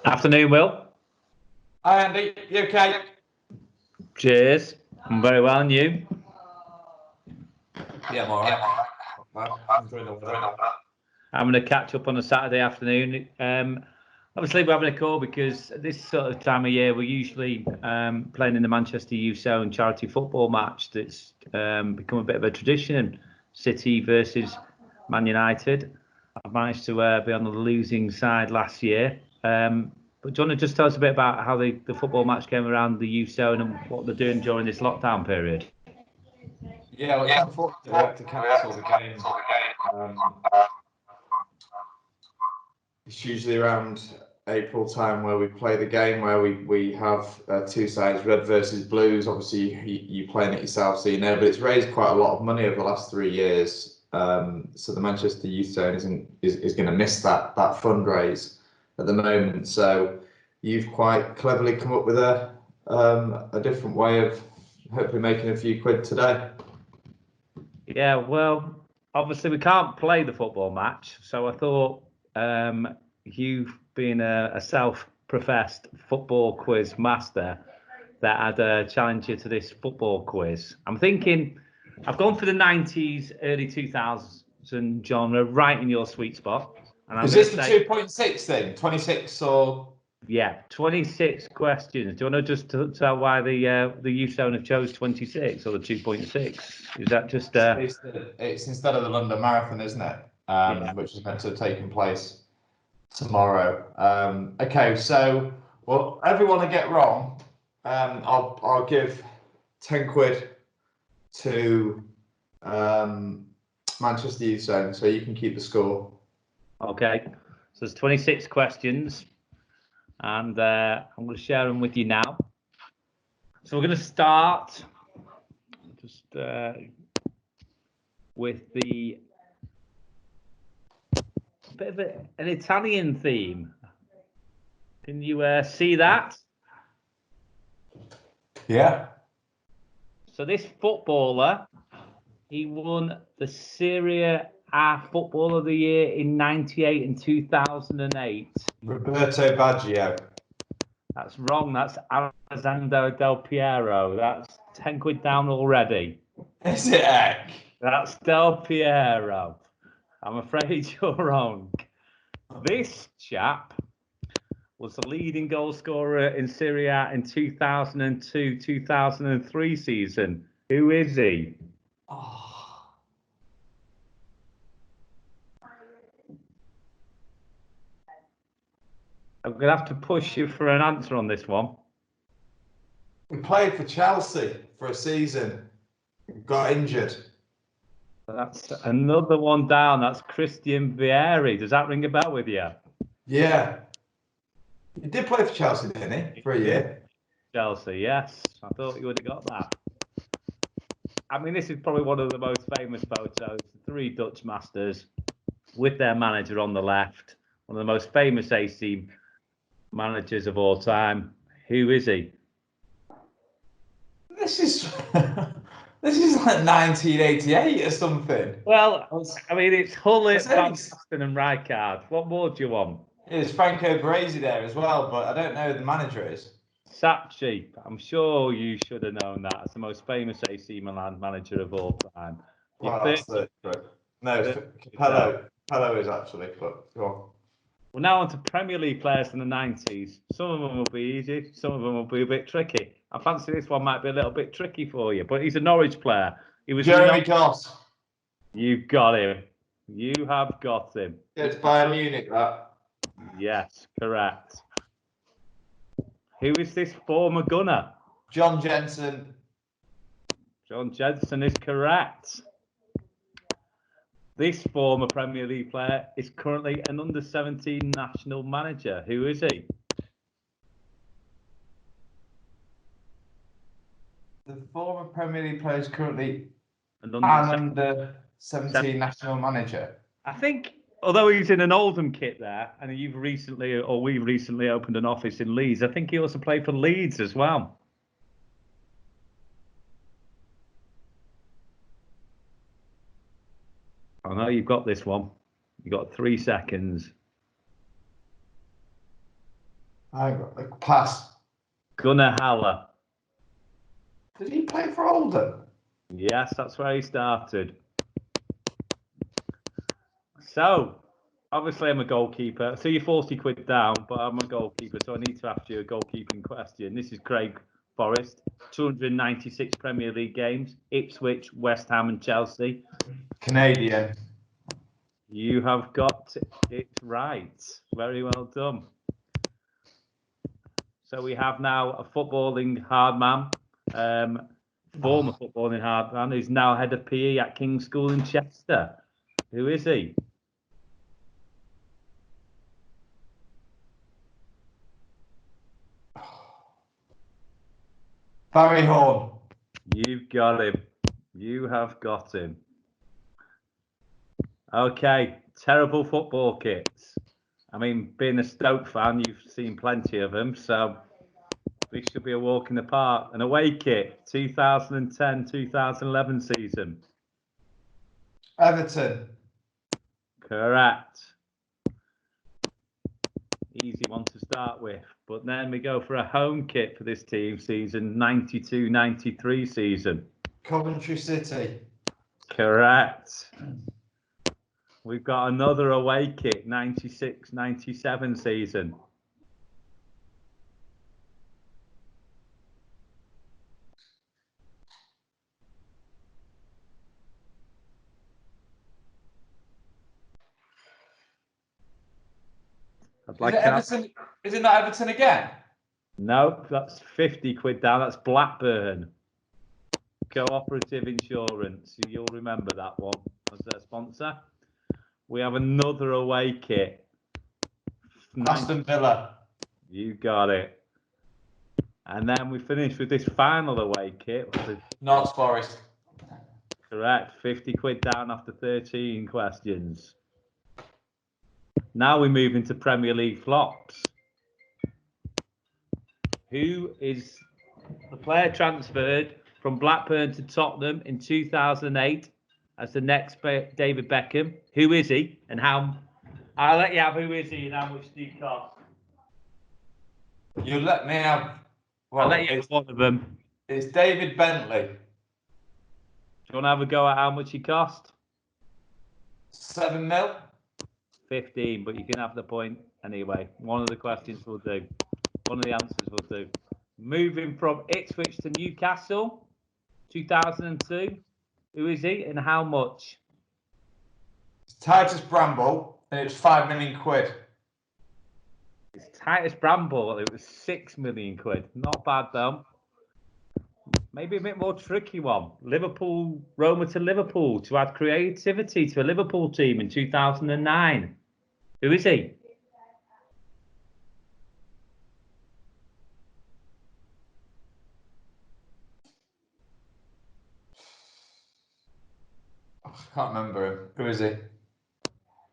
Afternoon, Will. Hi, Andy. You okay? Cheers. I'm very well, and you? Yeah, I'm all right. Well, enjoying the weather. I'm going to catch up on a Saturday afternoon. Obviously, we're having a call because this sort of time of year we're usually playing in the Manchester Youth Zone charity football match that's become a bit of a tradition. City versus Man United. I managed to be on the losing side last year. But do you want to just tell us a bit about how the football match came around the Youth Zone and what they're doing during this lockdown period? Yeah, well, it's unfortunate we had to cancel the game. It's usually around April time where we play the game, where we have two sides, red versus blues. Obviously, you playing it yourself, so you know. But it's raised quite a lot of money over the last 3 years. So the Manchester Youth Zone is going to miss that fundraise at the moment. So you've quite cleverly come up with a different way of hopefully making a few quid today. Yeah, well, obviously we can't play the football match, so I thought you being a self-professed football quiz master that I'd challenge you to this football quiz. I'm thinking I've gone for the 90s, early 2000s genre, right in your sweet spot. And Is this the 2.6 thing? 26 or? Yeah, 26 questions. Do you want to just tell why the Youth Zone have chose 26 or the 2.6? Is that just It's instead of the London Marathon, isn't it? Yeah. Which is meant to have taken place tomorrow. Okay, so well, everyone I get wrong, I'll give 10 quid to Manchester Youth Zone, so you can keep the score. Okay, so there's 26 questions, and I'm going to share them with you now. So we're going to start just with the bit of an Italian theme. Can you see that? Yeah. So this footballer, he won the Serie A Football of the Year in '98 and 2008. Roberto Baggio. That's wrong. That's Alessandro Del Piero. That's 10 quid down already. Is it heck? That's Del Piero. I'm afraid you're wrong. This chap was the leading goal scorer in Serie A in 2002-2003 season. Who is he? Oh. I'm going to have to push you for an answer on this one. We played for Chelsea for a season. Got injured. That's another one down. That's Christian Vieri. Does that ring a bell with you? Yeah. He did play for Chelsea, didn't he? For a year. Chelsea, yes. I thought you would have got that. I mean, this is probably one of the most famous photos. Three Dutch masters with their manager on the left. One of the most famous AC managers of all time. Who is he? This is like 1988 or something. Well, I mean, it's Hullet, Van Basten and Rijkaard. What more do you want? There's Franco Baresi there as well, but I don't know who the manager is. Sapchi. I'm sure you should have known that. It's the most famous AC Milan manager of all time. Well, that's the no, Capello is actually, but go on. Well, now on to Premier League players in the 90s. Some of them will be easy, some of them will be a bit tricky. I fancy this one might be a little bit tricky for you, but he's a Norwich player. He was Jeremy Goss. You've got him. You have got him. It's Bayern Munich, that. Yes, correct. Who is this former gunner? John Jensen. John Jensen is correct. This former Premier League player is currently an under-17 national manager. Who is he? The former Premier League player is currently an under-17 national manager. I think, although he's in an Oldham kit there, and we've recently opened an office in Leeds, I think he also played for Leeds as well. I know you've got this one. You've got 3 seconds. Pass. Gunnar Haller. Did he play for Oldham? Yes, that's where he started. So, obviously I'm a goalkeeper. So you're 40 quid down, but I'm a goalkeeper, so I need to ask you a goalkeeping question. This is Craig Forrest. 296 Premier League games. Ipswich, West Ham and Chelsea. Canadian. You have got it right. Very well done. So we have now a footballing hard man, former footballing hard man, who's now head of PE at King's School in Chester. Who is he? Barry Horn. You've got him. You have got him. Okay, terrible football kits. I mean, being a Stoke fan, you've seen plenty of them, so this should be a walk in the park. An away kit, 2010-2011 season. Everton. Correct. Easy one to start with. But then we go for a home kit for this team season, 92-93 season. Coventry City. Correct. We've got another away kit, 96-97 season. Is it not Everton again? No, that's 50 quid down. That's Blackburn. Cooperative Insurance. You'll remember that one as their sponsor. We have another away kit. Aston Villa. You got it. And then we finish with this final away kit. Notts Forest. Correct. 50 quid down after 13 questions. Now we move into Premier League flops. Who is the player transferred from Blackburn to Tottenham in 2008 as the next David Beckham? Who is he and how? I'll let you have who is he and how much do you cost? You let me have. Well, I'll let you have one of them. It's David Bentley. Do you want to have a go at how much he cost? 7 mil. 15, but you can have the point anyway. One of the questions will do. One of the answers will do. Moving from Ipswich to Newcastle, 2002. Who is he and how much? It's Titus Bramble, and it's 5 million quid. It's Titus Bramble. It was 6 million quid. Not bad though. Maybe a bit more tricky one. Liverpool, Roma to Liverpool to add creativity to a Liverpool team in 2009. Who is he? I can't remember him. Who is he?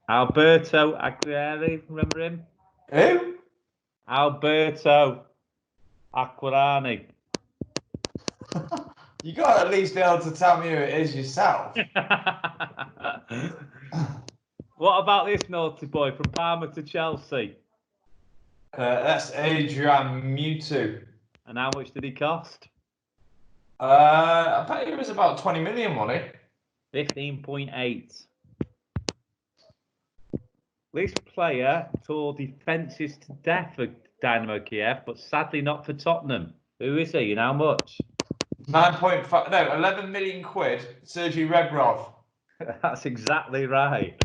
Alberto Aguirre. Remember him? Who? Alberto Aquilani. You got to at least be able to tell me who it is yourself. What about this naughty boy from Parma to Chelsea? That's Adrian Mutu. And how much did he cost? I bet it was about 20 million, wasn't it? 15.8. This player tore defences to death for Dynamo Kiev, but sadly not for Tottenham. Who is he and how much? 9.5, no, 11 million quid, Sergei Rebrov. That's exactly right.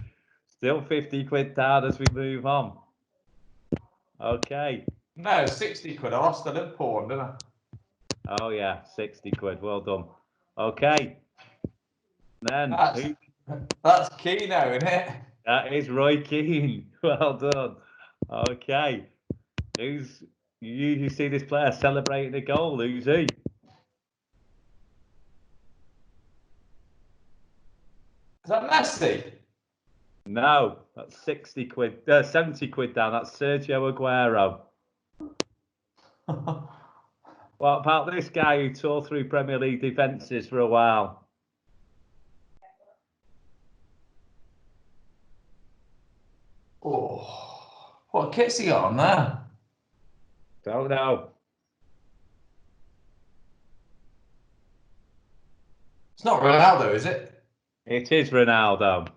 Still 50 quid down as we move on. Okay. No, 60 quid. I lost the Liverpool one, didn't I? Oh, yeah, 60 quid. Well done. Okay. Then that's Keano, isn't it? That is Roy Keane. Well done. Okay. You usually see this player celebrating a goal. Who's he? Is that Messi? No, that's 60 quid, 70 quid down. That's Sergio Aguero. What about this guy who tore through Premier League defences for a while? Oh, what kit's he got on there? Don't know. It's not Ronaldo, is it? It is Ronaldo.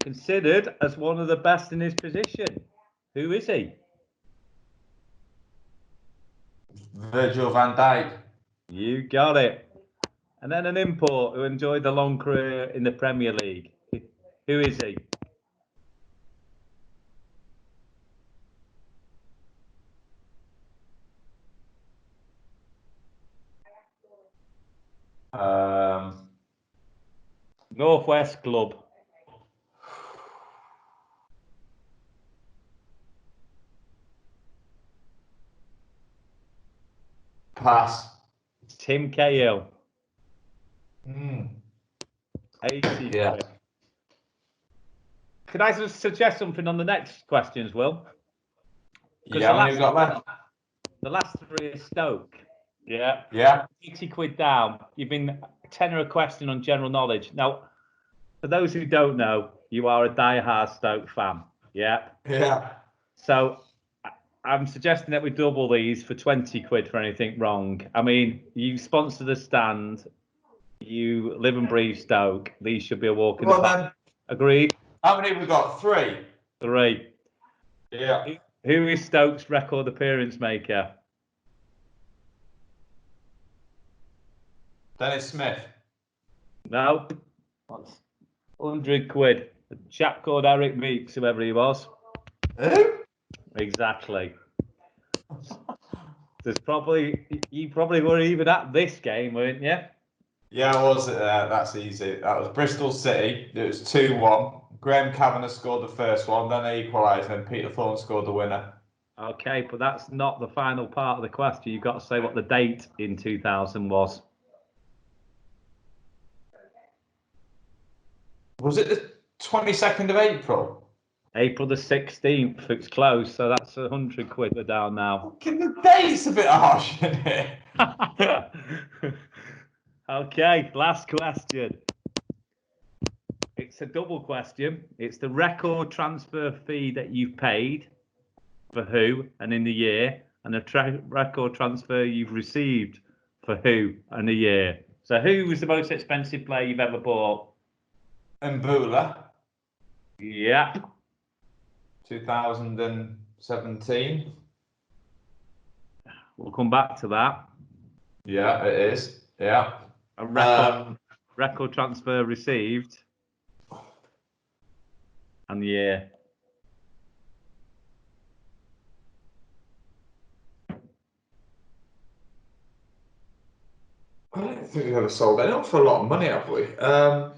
Considered as one of the best in his position. Who is he? Virgil van Dijk. You got it. And then an import who enjoyed a long career in the Premier League. Who is he? Northwest club. Pass. Tim Cowell. 80. Yeah. Could I just suggest something on the next questions, Will? Yeah, how many have we got left? The last three are Stoke. Yeah. Yeah. 80 quid down. You've been tenner a question on general knowledge. Now, for those who don't know, you are a die-hard Stoke fan. Yeah. Yeah. So I'm suggesting that we double these for 20 quid for anything wrong. I mean, you sponsor the stand. You live and breathe Stoke. These should be a walk in the park. Agreed? How many have we got? 3. 3. Yeah. Who is Stoke's record appearance maker? Dennis Smith. No. That's 100 quid. A chap called Eric Meeks, whoever he was. Who? Exactly. You probably were even at this game, weren't you? Yeah, I was. That's easy. That was Bristol City. It was 2-1. Graham Kavanagh scored the first one, then they equalised, and Peter Thorne scored the winner. Okay, but that's not the final part of the question. You've got to say what the date in 2000 was. Was it the 22nd of April? April the 16th. It's close, so that's 100 quid. We're down now. Fucking the date's a bit harsh, isn't it? Okay, last question. It's a double question. It's the record transfer fee that you've paid for who and in the year, and the record transfer you've received for who and the year. So who was the most expensive player you've ever bought? Mbula. Yeah. 2017. We'll come back to that. Yeah, it is. Yeah. A record transfer received and the year. I don't think we've ever sold anyone for a lot of money, have we? I'm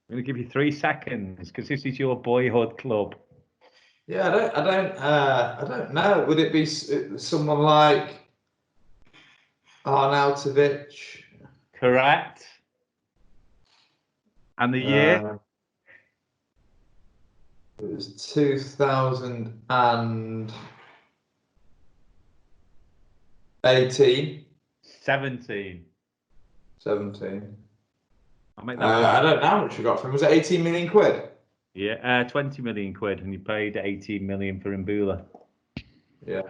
going to give you 3 seconds because this is your boyhood club. Yeah, I don't know. Would it be someone like Arnautovic? Correct. And the year? It was 2018. 17. I'll make that I don't know how much we got from him. Was it 18 million quid? Yeah, 20 million quid, and you paid 18 million for Mbula. Yeah.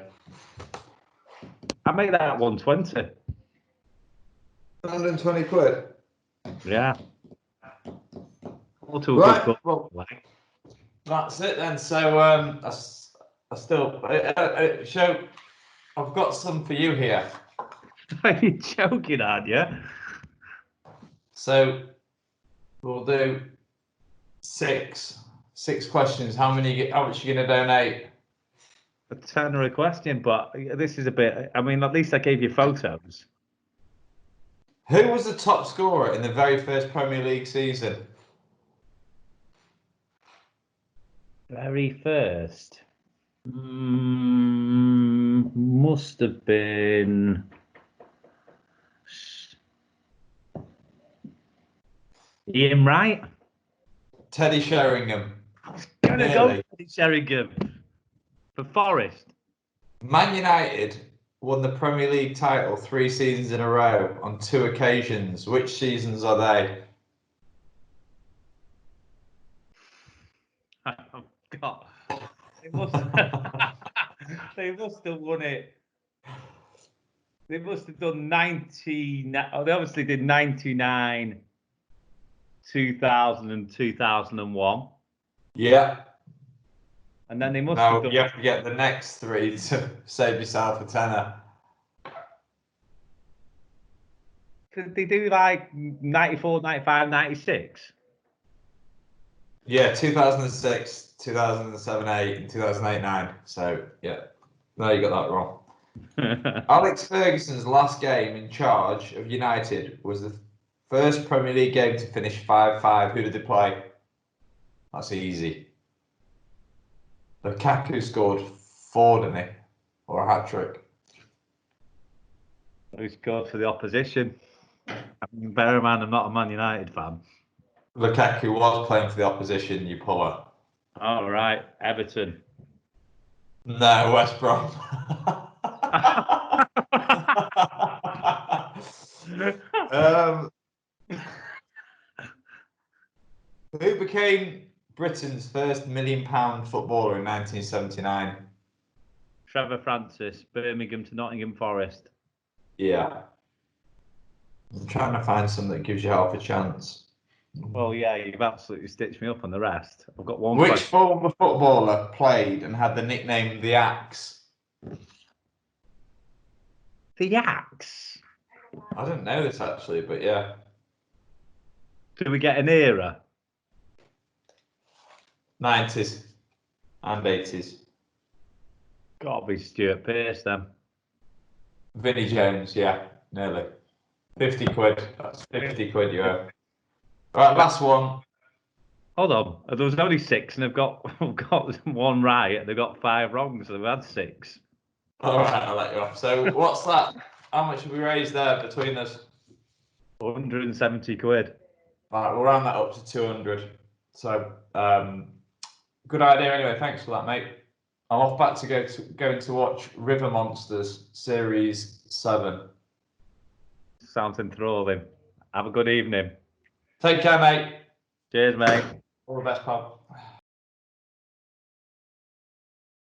I make that 120. 120 quid. Yeah. All too Right. good. Well, that's it then. So I still show. I've got some for you here. Are you joking, aren't you? So we'll do six questions. How much are you going to donate? A tenner a question, but this is a bit. I mean, at least I gave you photos. Who was the top scorer in the very first Premier League season? Very first. Must have been Ian Wright. Teddy Sheringham. I was going to go Teddy Sheringham for Forest. Man United won the Premier League title 3 seasons in a row on 2 occasions. Which seasons are they? Oh, God. They must, they must have won it. They must have done 19. Oh, they obviously did 99, 2000, and 2001. Yeah. And then they must Now have done. you have to get the next 3 to save yourself a tenner. Did they do like 94, 95, 96? Yeah, 2006, 2007, 8, and 2008, 9. So yeah, no, you got that wrong. Alex Ferguson's last game in charge of United was the first Premier League game to finish 5-5. Who did they play? That's easy. Lukaku scored 4, didn't he? Or a hat-trick. He scored for the opposition. Bear in mind, I'm not a Man United fan. Lukaku was playing for the opposition, you puller. All right, Everton. No, West Brom. Who became Britain's first £1 million footballer in 1979? Trevor Francis, Birmingham to Nottingham Forest. Yeah. I'm trying to find something that gives you half a chance. Well, yeah, you've absolutely stitched me up on the rest. I've got one Which question. former footballer played and had the nickname The Axe? The Axe. I didn't know this actually, but yeah. Do we get an era? 90s and 80s. Gotta be Stuart Pearce then. Vinnie Jones, yeah, nearly. 50 quid. That's 50 quid you owe. Right, last one. Hold on. There was only 6 and I've got one right and they've got 5 wrong, so they've had 6. All right, I'll let you off. So what's that? How much have we raised there between us? 170 quid. Right, we'll round that up to 200. So good idea anyway. Thanks for that, mate. I'm off back to going to watch River Monsters Series 7. Sounds enthralling. Have a good evening. Take care, mate. Cheers, mate. All the best, pal.